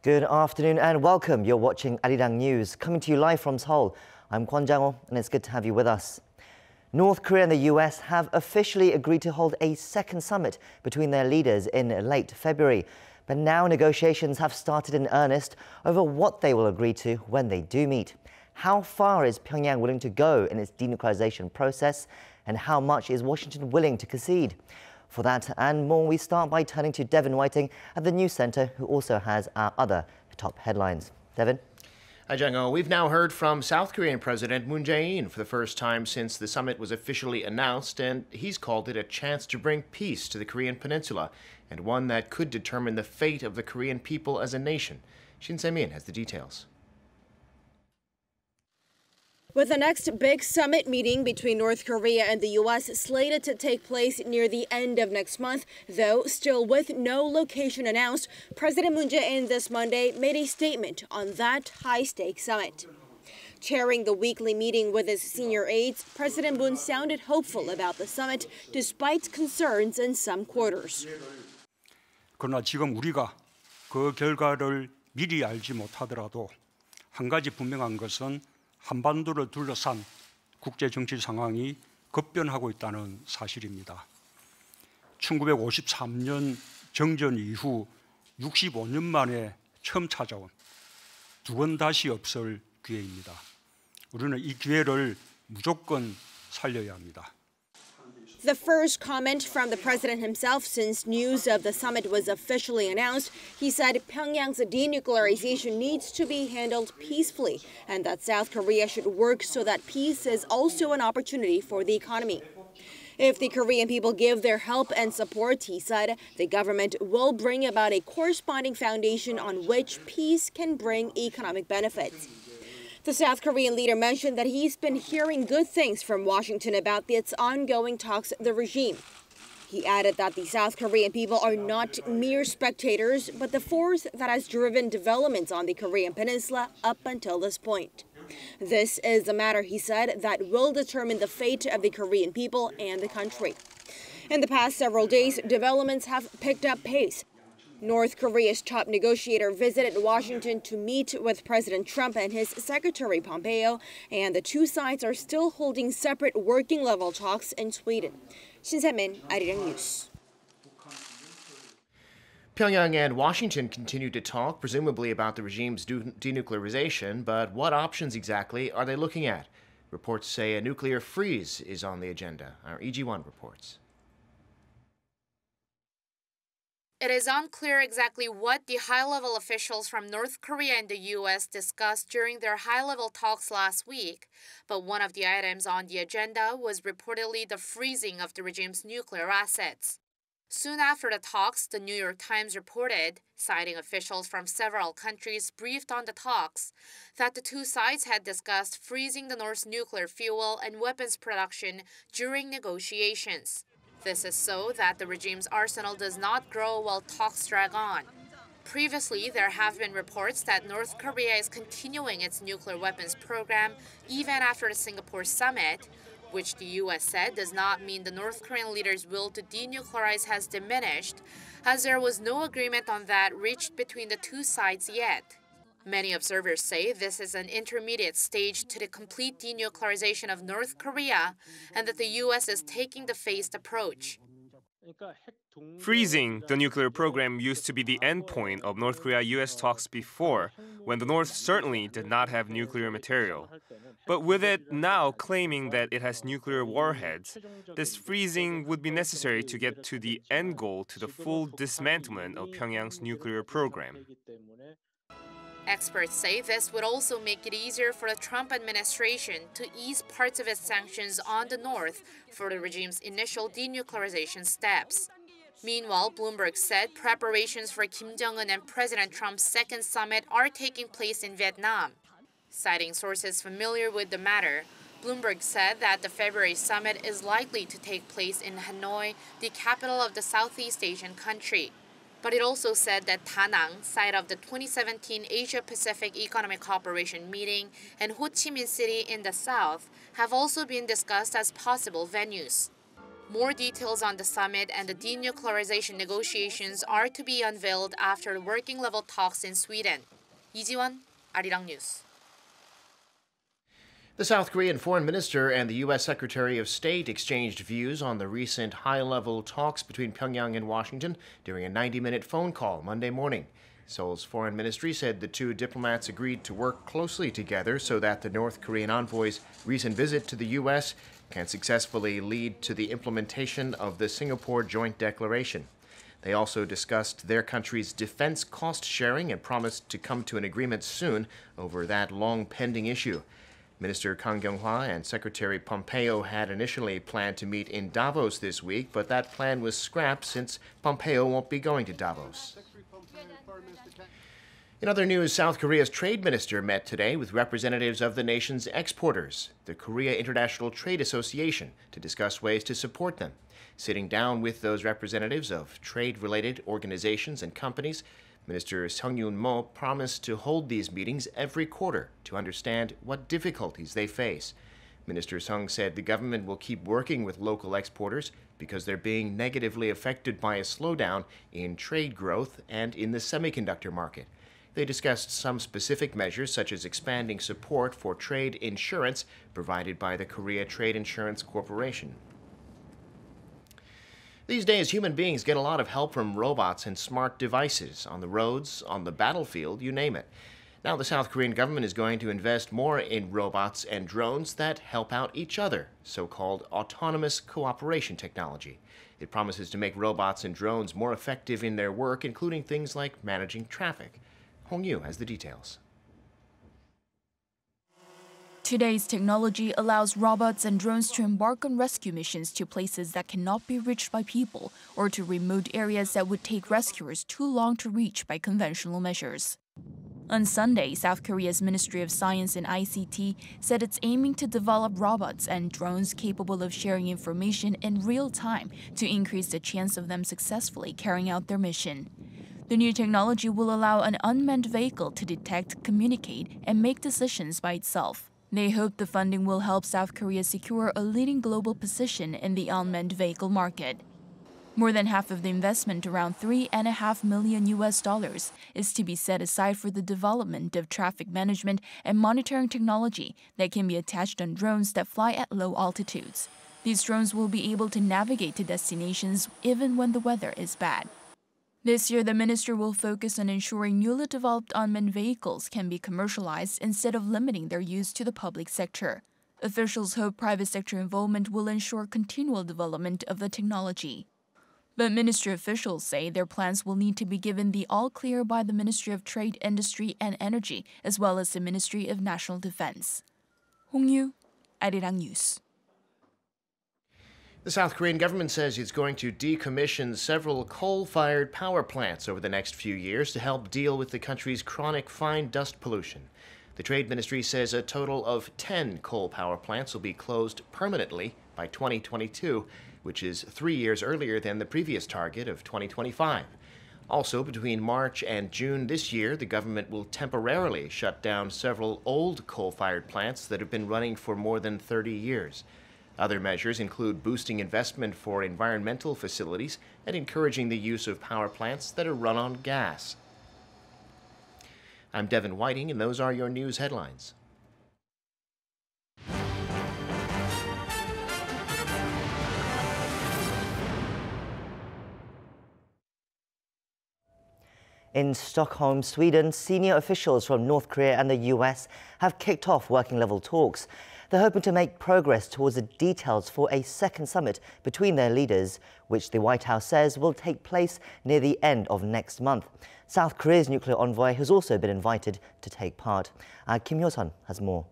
Good afternoon and welcome. You're watching Arirang News, coming to you live from Seoul. I'm Kwon Jang-ho, and it's good to have you with us. North Korea and the US have officially agreed to hold a second summit between their leaders in late February. But now negotiations have started in earnest over what they will agree to when they do meet. How far is Pyongyang willing to go in its denuclearization process, and how much is Washington willing to concede? For that and more, we start by turning to Devin Whiting at the News Center, who also has our other top headlines. Devin? Hi, Jang-ho. We've now heard from South Korean President Moon Jae-in for the first time since the summit was officially announced, and he's called it a chance to bring peace to the Korean peninsula, and one that could determine the fate of the Korean people as a nation. Shin Se-min has the details. With the next big summit meeting between North Korea and the U.S. slated to take place near the end of next month, though still with no location announced, President Moon Jae-in this Monday made a statement on that high-stakes summit. Chairing the weekly meeting with his senior aides, President Moon sounded hopeful about the summit despite concerns in some quarters. 그러나 지금 우리가 그 결과를 미리 알지 못하더라도 한 가지 분명한 것은 한반도를 둘러싼 국제 정치 상황이 급변하고 있다는 사실입니다. 1953년 정전 이후 65년 만에 처음 찾아온 두 번 다시 없을 기회입니다. 우리는 이 기회를 무조건 살려야 합니다. The first comment from the president himself since news of the summit was officially announced. He said Pyongyang's denuclearization needs to be handled peacefully and that South Korea should work so that peace is also an opportunity for the economy. If the Korean people give their help and support, he said, the government will bring about a corresponding foundation on which peace can bring economic benefits. The South Korean leader mentioned that he's been hearing good things from Washington about its ongoing talks with the regime. He added that the South Korean people are not mere spectators, but the force that has driven developments on the Korean peninsula up until this point. This is a matter, he said, that will determine the fate of the Korean people and the country. In the past several days, developments have picked up pace. North Korea's top negotiator visited Washington to meet with President Trump and his Secretary Pompeo, and the two sides are still holding separate working-level talks in Sweden. Shin Se-min, Arirang News. Pyongyang and Washington continue to talk, presumably about the regime's denuclearization, but what options exactly are they looking at? Reports say a nuclear freeze is on the agenda. Our EG1 reports. It is unclear exactly what the high-level officials from North Korea and the U.S. discussed during their high-level talks last week, but one of the items on the agenda was reportedly the freezing of the regime's nuclear assets. Soon after the talks, the New York Times reported, citing officials from several countries briefed on the talks, that the two sides had discussed freezing the North's nuclear fuel and weapons production during negotiations. This is so that the regime's arsenal does not grow while talks drag on. Previously, there have been reports that North Korea is continuing its nuclear weapons program even after the Singapore summit, which the U.S. said does not mean the North Korean leaders' will to denuclearize has diminished, as there was no agreement on that reached between the two sides yet. Many observers say this is an intermediate stage to the complete denuclearization of North Korea and that the U.S. is taking the phased approach. Freezing the nuclear program used to be the endpoint of North Korea-U.S. talks before, when the North certainly did not have nuclear material. But with it now claiming that it has nuclear warheads, this freezing would be necessary to get to the end goal, to the full dismantlement of Pyongyang's nuclear program. Experts say this would also make it easier for the Trump administration to ease parts of its sanctions on the North for the regime's initial denuclearization steps. Meanwhile, Bloomberg said preparations for Kim Jong-un and President Trump's second summit are taking place in Vietnam. Citing sources familiar with the matter, Bloomberg said that the February summit is likely to take place in Hanoi, the capital of the Southeast Asian country. But it also said that Da Nang, site of the 2017 Asia-Pacific Economic Cooperation meeting, and Ho Chi Minh City in the south have also been discussed as possible venues. More details on the summit and the denuclearization negotiations are to be unveiled after the working-level talks in Sweden. 이지원, Arirang News. The South Korean foreign minister and the U.S. Secretary of State exchanged views on the recent high-level talks between Pyongyang and Washington during a 90-minute phone call Monday morning. Seoul's foreign ministry said the two diplomats agreed to work closely together so that the North Korean envoy's recent visit to the U.S. can successfully lead to the implementation of the Singapore Joint Declaration. They also discussed their country's defense cost sharing and promised to come to an agreement soon over that long-pending issue. Minister Kang Kyung-hwa and Secretary Pompeo had initially planned to meet in Davos this week, but that plan was scrapped since Pompeo won't be going to Davos. In other news, South Korea's trade minister met today with representatives of the nation's exporters, the Korea International Trade Association, to discuss ways to support them. Sitting down with those representatives of trade-related organizations and companies, Minister Seung-yoon Mo promised to hold these meetings every quarter to understand what difficulties they face. Minister Seung said the government will keep working with local exporters because they're being negatively affected by a slowdown in trade growth and in the semiconductor market. They discussed some specific measures such as expanding support for trade insurance provided by the Korea Trade Insurance Corporation. These days, human beings get a lot of help from robots and smart devices on the roads, on the battlefield, you name it. Now, the South Korean government is going to invest more in robots and drones that help out each other, so-called autonomous cooperation technology. It promises to make robots and drones more effective in their work, including things like managing traffic. Hong Yu has the details. Today's technology allows robots and drones to embark on rescue missions to places that cannot be reached by people or to remote areas that would take rescuers too long to reach by conventional measures. On Sunday, South Korea's Ministry of Science and ICT said it's aiming to develop robots and drones capable of sharing information in real time to increase the chance of them successfully carrying out their mission. The new technology will allow an unmanned vehicle to detect, communicate, and make decisions by itself. They hope the funding will help South Korea secure a leading global position in the unmanned vehicle market. More than half of the investment, around $3.5 million, is to be set aside for the development of traffic management and monitoring technology that can be attached on drones that fly at low altitudes. These drones will be able to navigate to destinations even when the weather is bad. This year, the minister will focus on ensuring newly developed unmanned vehicles can be commercialized instead of limiting their use to the public sector. Officials hope private sector involvement will ensure continual development of the technology. But ministry officials say their plans will need to be given the all-clear by the Ministry of Trade, Industry and Energy, as well as the Ministry of National Defense. Hong Yu, Arirang News. The South Korean government says it's going to decommission several coal-fired power plants over the next few years to help deal with the country's chronic fine dust pollution. The Trade Ministry says a total of 10 coal power plants will be closed permanently by 2022, which is 3 years earlier than the previous target of 2025. Also, between March and June this year, the government will temporarily shut down several old coal-fired plants that have been running for more than 30 years. Other measures include boosting investment for environmental facilities and encouraging the use of power plants that are run on gas. I'm Devin Whiting, and those are your news headlines. In Stockholm, Sweden, senior officials from North Korea and the U.S. have kicked off working-level talks. They're hoping to make progress towards the details for a second summit between their leaders, which the White House says will take place near the end of next month. South Korea's nuclear envoy has also been invited to take part. Kim Hyo-sun has more.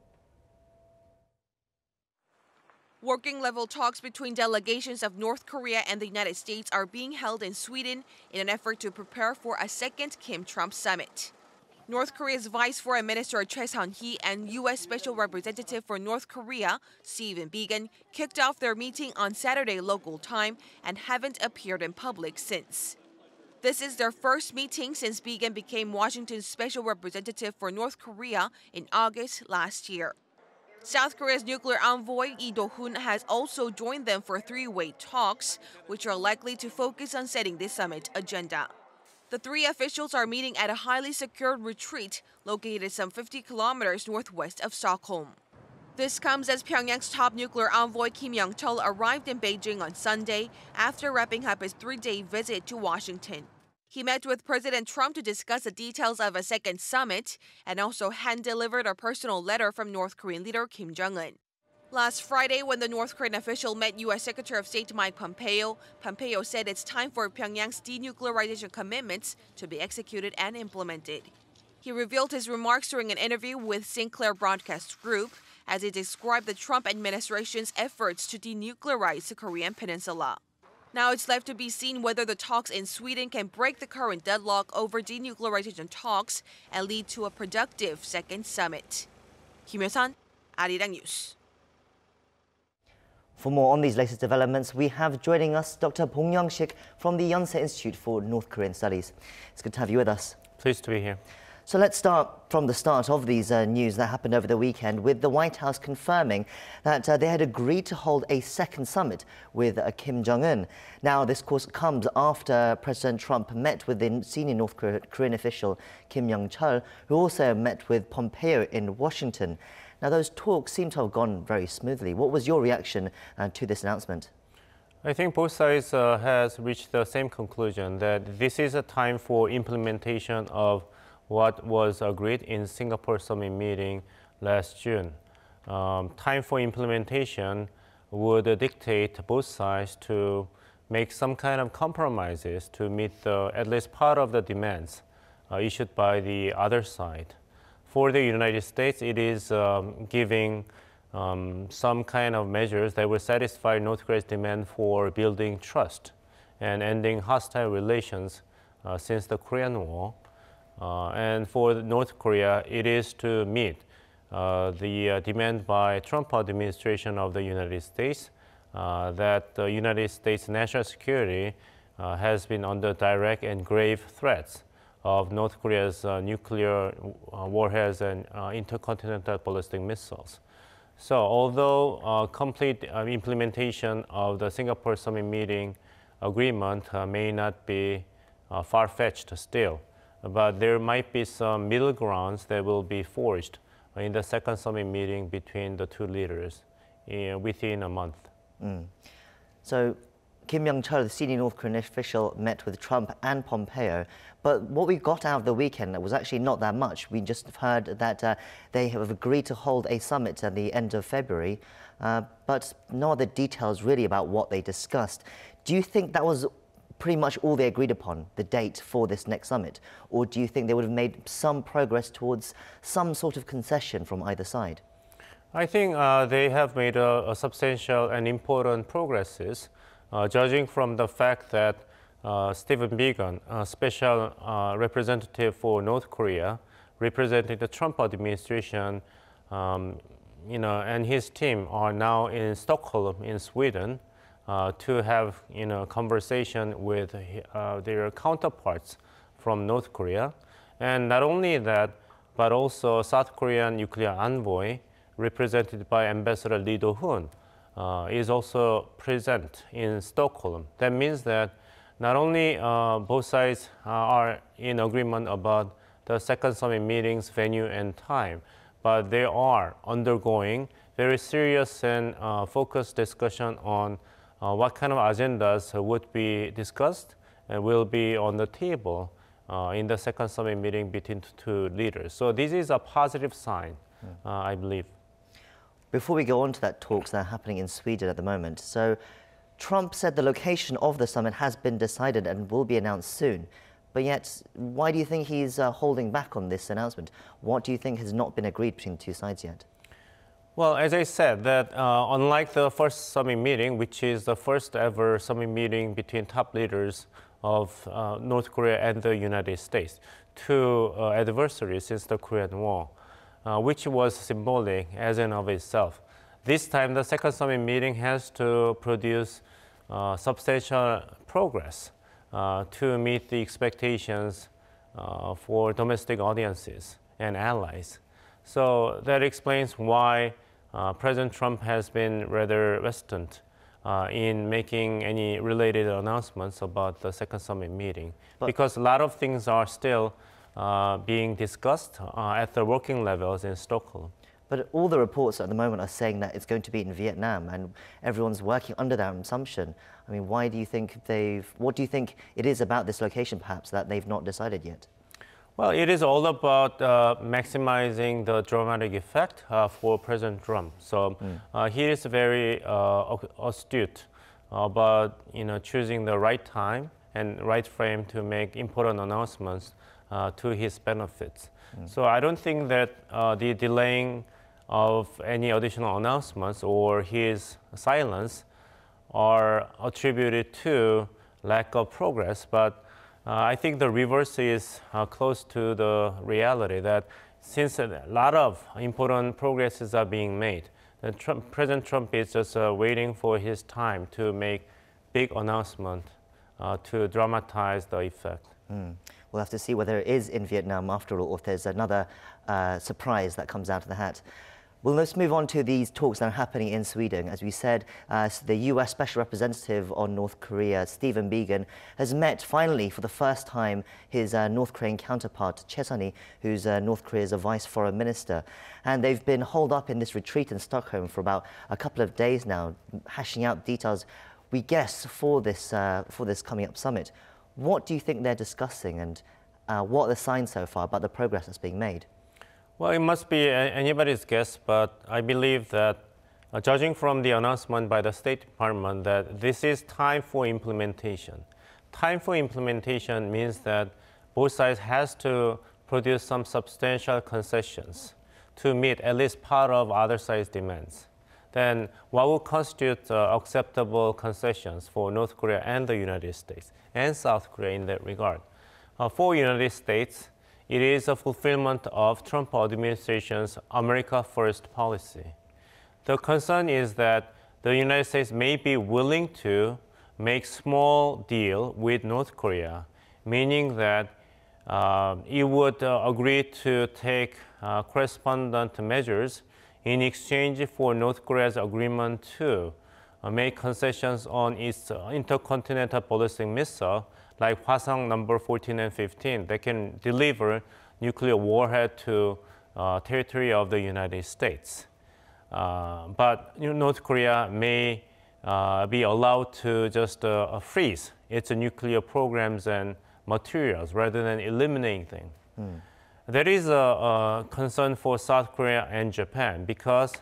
Working-level talks between delegations of North Korea and the United States are being held in Sweden in an effort to prepare for a second Kim-Trump summit. North Korea's Vice Foreign Minister Choi Sun-hee and U.S. Special Representative for North Korea, Stephen Biegun, kicked off their meeting on Saturday local time and haven't appeared in public since. This is their first meeting since Biegun became Washington's Special Representative for North Korea in August last year. South Korea's nuclear envoy Lee Do-hoon has also joined them for three-way talks, which are likely to focus on setting the summit agenda. The three officials are meeting at a highly secured retreat located some 50 kilometers northwest of Stockholm. This comes as Pyongyang's top nuclear envoy Kim Young-chul arrived in Beijing on Sunday after wrapping up his three-day visit to Washington. He met with President Trump to discuss the details of a second summit and also hand-delivered a personal letter from North Korean leader Kim Jong-un. Last Friday, when the North Korean official met U.S. Secretary of State Mike Pompeo, Pompeo said it's time for Pyongyang's denuclearization commitments to be executed and implemented. He revealed his remarks during an interview with Sinclair Broadcast Group as he described the Trump administration's efforts to denuclearize the Korean peninsula. Now it's left to be seen whether the talks in Sweden can break the current deadlock over denuclearization talks and lead to a productive second summit. Kim Hyo-sun, Arirang News. For more on these latest developments, we have joining us Dr. Bong Young-sik from the Yonsei Institute for North Korean Studies. It's good to have you with us. Pleased to be here. So let's start from the start of these news that happened over the weekend, with the White House confirming that they had agreed to hold a second summit with Kim Jong-un. Now, this, of course, comes after President Trump met with the senior North Korean official Kim Young-chul, who also met with Pompeo in Washington. Now, those talks seem to have gone very smoothly. What was your reaction to this announcement? I think both sides has reached the same conclusion that this is a time for implementation of what was agreed in Singapore summit meeting last June. Time for implementation would dictate both sides to make some kind of compromises to meet at least part of the demands issued by the other side. For the United States, it is giving some kind of measures that will satisfy North Korea's demand for building trust and ending hostile relations since the Korean War. And for North Korea, it is to meet the demand by Trump administration of the United States that the United States national security has been under direct and grave threats of North Korea's nuclear warheads and intercontinental ballistic missiles. So although complete implementation of the Singapore summit meeting agreement may not be far-fetched still, but there might be some middle grounds that will be forged in the second summit meeting between the two leaders within a month. So Kim Young-chul, the senior North Korean official, met with Trump and Pompeo. But what we got out of the weekend was actually not that much. We just heard that they have agreed to hold a summit at the end of February, but no other details really about what they discussed. Do you think that was pretty much all they agreed upon, the date for this next summit? Or do you think they would have made some progress towards some sort of concession from either side? I think they have made a substantial and important progresses, judging from the fact that Stephen Biegun, special representative for North Korea, representing the Trump administration, and his team are now in Stockholm, in Sweden, to have conversation with their counterparts from North Korea. And not only that, but also South Korean nuclear envoy, represented by Ambassador Lee Do-hoon, is also present in Stockholm. That means that not only both sides are in agreement about the second summit meeting's venue and time, but they are undergoing very serious and focused discussion on what kind of agendas would be discussed and will be on the table in the second summit meeting between the two leaders. So this is a positive sign, I believe. Before we go on to that talks that are happening in Sweden at the moment, so Trump said the location of the summit has been decided and will be announced soon. But yet, why do you think he's holding back on this announcement? What do you think has not been agreed between the two sides yet? Well, as I said, that unlike the first summit meeting, which is the first ever summit meeting between top leaders of North Korea and the United States, two adversaries since the Korean War, which was symbolic as in of itself. This time, the second summit meeting has to produce substantial progress to meet the expectations for domestic audiences and allies. So that explains why President Trump has been rather reticent in making any related announcements about the second summit meeting, because a lot of things are still being discussed at the working levels in Stockholm. But all the reports at the moment are saying that it's going to be in Vietnam, and everyone's working under that assumption. I mean, what do you think it is about this location, perhaps, that they've not decided yet? Well, it is all about maximizing the dramatic effect for President Trump. So he is very astute about choosing the right time and right frame to make important announcements to his benefits. So I don't think that the delaying of any additional announcements or his silence are attributed to lack of progress, but I think the reverse is close to the reality, that since a lot of important progresses are being made, President Trump is just waiting for his time to make big announcement to dramatize the effect. We'll have to see whether it is in Vietnam after all, or if there's another surprise that comes out of the hat. Well, let's move on to these talks that are happening in Sweden. As we said, the U.S. Special Representative on North Korea, Stephen Biegun, has met finally for the first time his North Korean counterpart, Choi Sun-hee, who's North Korea's Vice Foreign Minister. And they've been holed up in this retreat in Stockholm for about a couple of days now, hashing out details, we guess, for this coming up summit. What do you think they're discussing, and what are the signs so far about the progress that's being made? Well, it must be anybody's guess, but I believe that judging from the announcement by the State Department that this is time for implementation. Time for implementation means that both sides has to produce some substantial concessions to meet at least part of other side's demands. Then what will constitute acceptable concessions for North Korea and the United States and South Korea in that regard? For United States, it is a fulfillment of Trump administration's America First policy. The concern is that the United States may be willing to make small deal with North Korea, meaning that it would agree to take correspondent measures in exchange for North Korea's agreement to make concessions on its intercontinental ballistic missile, like Hwasong number 14 and 15, that can deliver nuclear warhead to territory of the United States. But North Korea may be allowed to just freeze its nuclear programs and materials rather than eliminating them. There is a concern for South Korea and Japan because,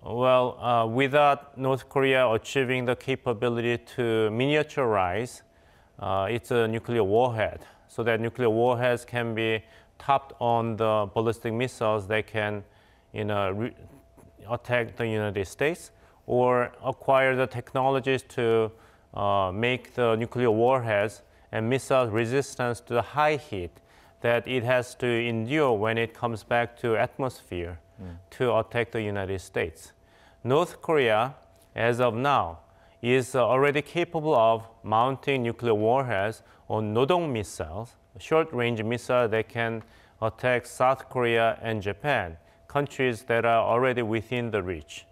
well, without North Korea achieving the capability to miniaturize its nuclear warhead, so that nuclear warheads can be topped on the ballistic missiles that can attack the United States, or acquire the technologies to make the nuclear warheads and missiles resistance to the high heat that it has to endure when it comes back to atmosphere to attack the United States. North Korea, as of now, is already capable of mounting nuclear warheads on Nodong missiles, short-range missiles that can attack South Korea and Japan, countries that are already within the reach.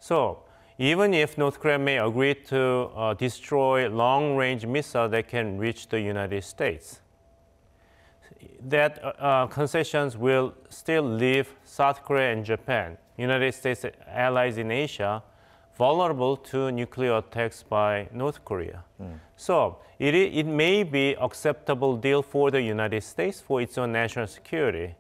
So even if North Korea may agree to destroy long-range missiles that can reach the United States, that concessions will still leave South Korea and Japan, United States allies in Asia, vulnerable to nuclear attacks by North Korea. So it may be acceptable deal for the United States for its own national security.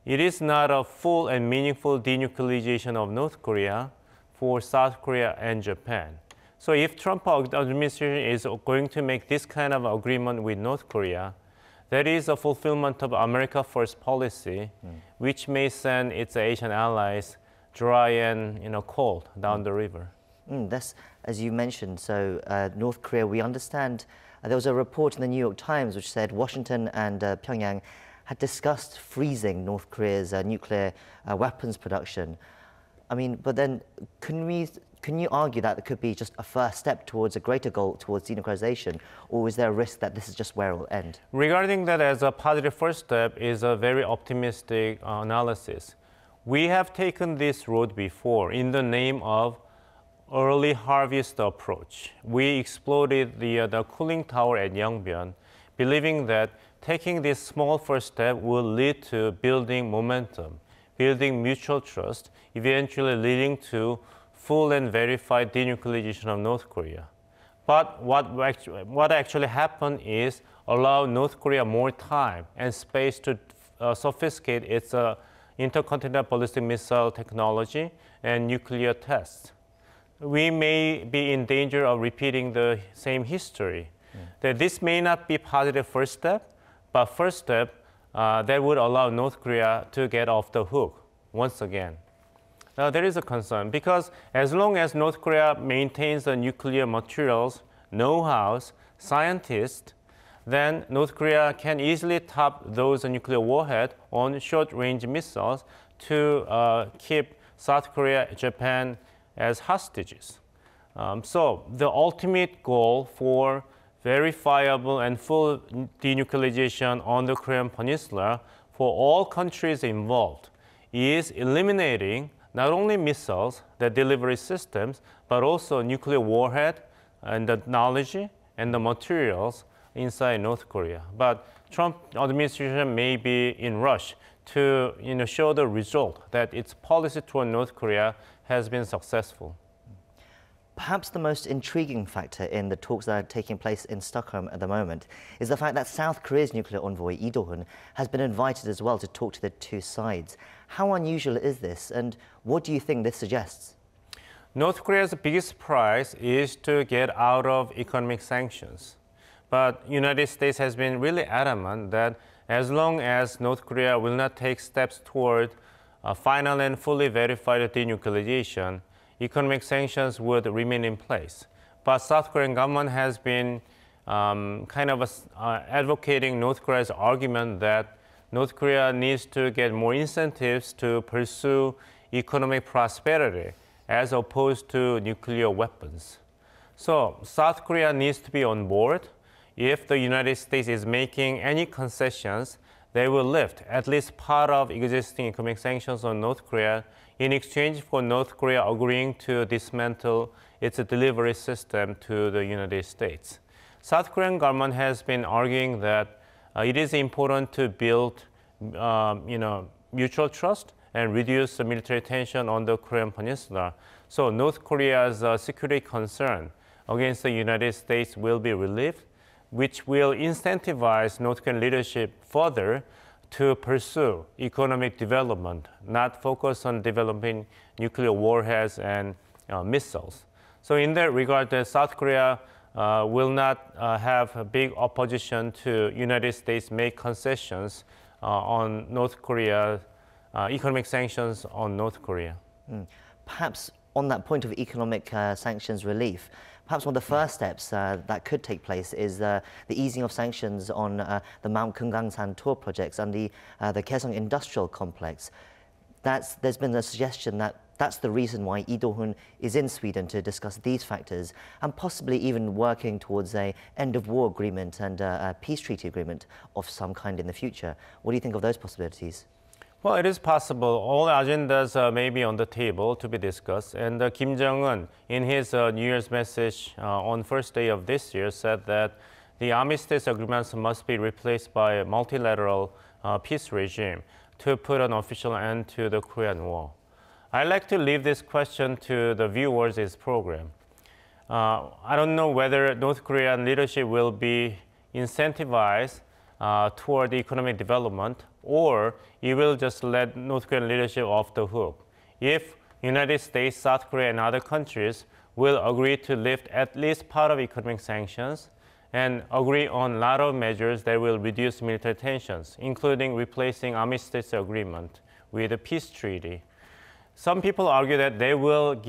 It is not a full and meaningful denuclearization of North Korea for South Korea and Japan. So if Trump administration is going to make this kind of agreement with North Korea, that is a fulfillment of America First policy, which may send its Asian allies dry and cold down the river. That's, as you mentioned, so North Korea, we understand, there was a report in the New York Times which said Washington and Pyongyang had discussed freezing North Korea's nuclear weapons production. I mean, but then can you argue that it could be just a first step towards a greater goal towards denuclearization, or is there a risk that this is just where it will end? Regarding that as a positive first step is a very optimistic analysis. We have taken this road before in the name of early harvest approach. We exploded the cooling tower at Yongbyon, believing that taking this small first step will lead to building momentum, building mutual trust, eventually leading to full and verified denuclearization of North Korea. But what actually happened is allow North Korea more time and space to sophisticate its intercontinental ballistic missile technology and nuclear tests. We may be in danger of repeating the same history. That this may not be positive first step, but first step that would allow North Korea to get off the hook once again. Now there is a concern because as long as North Korea maintains the nuclear materials, know-hows, scientists, then North Korea can easily top those nuclear warheads on short-range missiles to keep South Korea, Japan as hostages. So the ultimate goal for verifiable and full denuclearization on the Korean Peninsula for all countries involved is eliminating not only missiles, the delivery systems, but also nuclear warhead and the knowledge and the materials inside North Korea. But Trump administration may be in rush to show the result that its policy toward North Korea has been successful. Perhaps the most intriguing factor in the talks that are taking place in Stockholm at the moment is the fact that South Korea's nuclear envoy, Lee Do-hun, has been invited as well to talk to the two sides. How unusual is this, and what do you think this suggests? North Korea's biggest prize is to get out of economic sanctions. But the United States has been really adamant that as long as North Korea will not take steps toward final and fully verified denuclearization, economic sanctions would remain in place. But South Korean government has been advocating North Korea's argument that North Korea needs to get more incentives to pursue economic prosperity as opposed to nuclear weapons. So South Korea needs to be on board. If the United States is making any concessions, they will lift at least part of existing economic sanctions on North Korea in exchange for North Korea agreeing to dismantle its delivery system to the United States. South Korean government has been arguing that it is important to build mutual trust and reduce the military tension on the Korean Peninsula. So North Korea's security concern against the United States will be relieved, which will incentivize North Korean leadership further to pursue economic development, not focus on developing nuclear warheads and missiles. So in that regard, South Korea will not have a big opposition to United States make concessions on North Korea, economic sanctions on North Korea. Perhaps on that point of economic sanctions relief, perhaps one of the first steps that could take place is the easing of sanctions on the Mount Kumgangsan tour projects and the Kaesong industrial complex. There's been a suggestion that that's the reason why Lee Do-hun is in Sweden to discuss these factors and possibly even working towards an end-of-war agreement and a peace treaty agreement of some kind in the future. What do you think of those possibilities? Well, it is possible. All agendas may be on the table to be discussed. And Kim Jong-un, in his New Year's message on first day of this year, said that the armistice agreements must be replaced by a multilateral peace regime to put an official end to the Korean War. I'd like to leave this question to the viewers of this program. I don't know whether North Korean leadership will be incentivized toward economic development, or it will just let North Korean leadership off the hook. If United States, South Korea, and other countries will agree to lift at least part of economic sanctions and agree on a lot of measures that will reduce military tensions, including replacing armistice agreement with a peace treaty. Some people argue that they will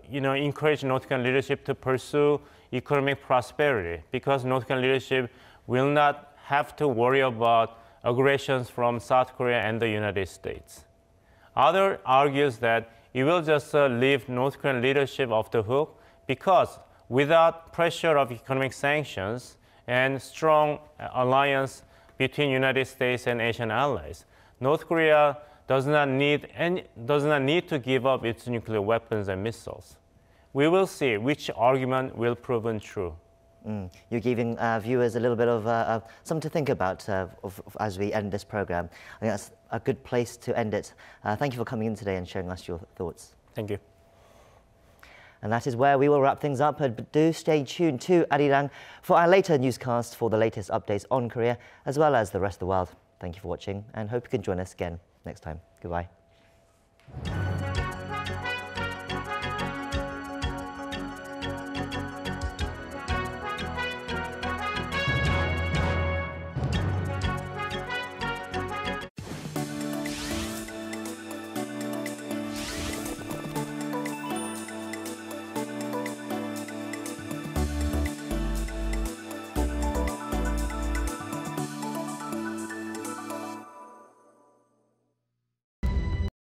encourage North Korean leadership to pursue economic prosperity because North Korean leadership will not have to worry about aggressions from South Korea and the United States. Others argues that it will just leave North Korean leadership off the hook because without pressure of economic sanctions and strong alliance between United States and Asian allies, North Korea does not need to give up its nuclear weapons and missiles. We will see which argument will prove true. You're giving viewers a little bit of something to think about as we end this program. I think that's a good place to end it. Thank you for coming in today and sharing us your thoughts. Thank you. And that is where we will wrap things up. But do stay tuned to Arirang for our later newscast for the latest updates on Korea, as well as the rest of the world. Thank you for watching and hope you can join us again next time. Goodbye.